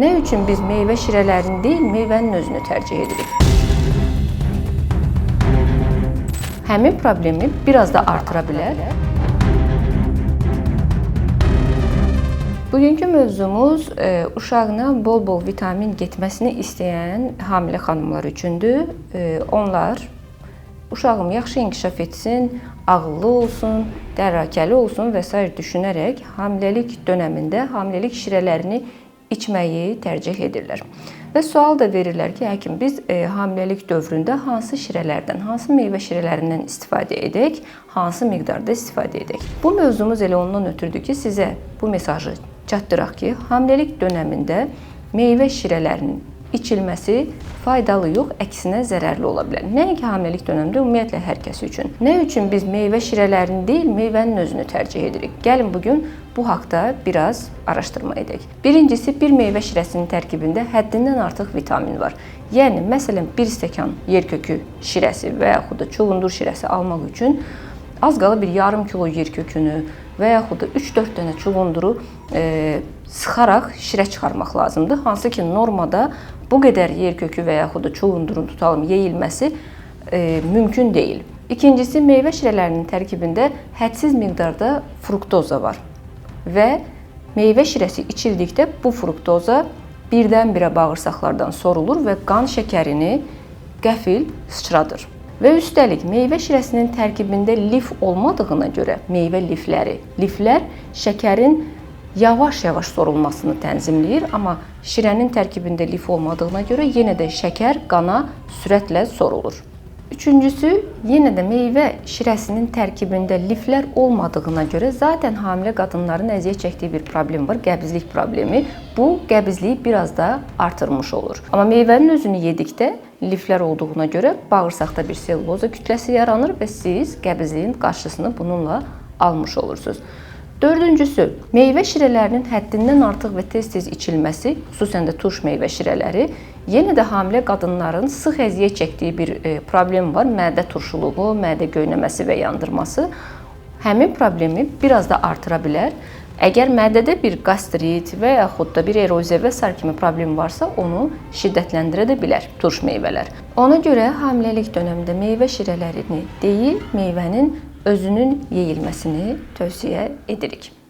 Nə üçün biz meyvə şirələrini deyil, meyvənin özünü tərcih edirik? Həmin problemi biraz da artıra bilər. Bugünkü mövzumuz uşağına bol-bol vitamin getməsini istəyən hamilə xanımlar üçündür. Onlar uşağım yaxşı inkişaf etsin, ağıllı olsun, dərrakəli olsun və s. düşünərək hamiləlik dönəmində hamiləlik şirələrini içməyi tərcih edirlər. Və sual da verirlər ki, həkim, biz hamiləlik dövründə hansı şirələrdən, hansı meyvə şirələrindən istifadə edək, hansı miqdarda istifadə edək? Bu mövzumuz elə ondan ötürdür ki, sizə bu mesajı çatdıraq ki, hamiləlik dönəmində meyvə şirələrinin içilməsi faydalı yox, əksinə zərərli ola bilər. Nəinki hamiləlik dönəmində, ümumiyyətlə hər kəs üçün. Nə üçün biz meyvə şirələrini deyil, meyvənin özünü tərcih edirik? Gəlin bugün bu haqda biraz araşdırma edək. Birincisi, bir meyvə şirəsinin tərkibində həddindən artıq vitamin var. Yəni, məsələn, bir stəkan yerkökü şirəsi və yaxud da çuğundur şirəsi almaq üçün az qala bir yarım kilo yerkökünü və yaxud da 3-4 dənə çuğunduru sıxaraq şirə çıxarmaq lazımdır. Hansı ki, normada bu qədər yerkökü və yaxud da çuğundurun tutalım yeyilməsi mümkün deyil. İkincisi, meyvə şirələrinin tərkibində hədsiz miqdarda fruktoza var və meyvə şirəsi içildikdə bu fruktoza birdən-birə bağırsaqlardan sorulur və qan şəkərini qəfil sıçradır. Və üstəlik, meyvə şirəsinin tərkibində lif olmadığına görə meyvə liflər şəkərin yavaş-yavaş sorulmasını tənzimləyir, amma şirənin tərkibində lif olmadığına görə yenə də şəkər qana sürətlə sorulur. Üçüncüsü, yenə də meyvə şirəsinin tərkibində liflər olmadığına görə zaten hamilə qadınların əziyyət çəkdiyi bir problem var, qəbizlik problemi. Bu, qəbizliyi biraz da artırmış olur. Amma meyvənin özünü yedikdə liflər olduğuna görə bağırsaqda bir selluloza kütləsi yaranır və siz qəbizliyin qarşısını bununla almış olursunuz. Dördüncüsü, meyvə şirələrinin həddindən artıq və tez-tez içilməsi, xüsusən də turş meyvə şirələri, yenə də hamilə qadınların sıx əziyyət çəkdiyi bir problem var. Mədə turşuluğu, mədə göynəməsi və yandırması həmin problemi biraz da artıra bilər. Əgər mədədə bir qastrit və yaxud da bir eroziya və s. kimi problem varsa, onu şiddətləndirə də bilər turş meyvələr. Ona görə hamiləlik dönəmində meyvə şirələrini deyil, meyvənin özünün yeyilməsini tövsiyə edirik.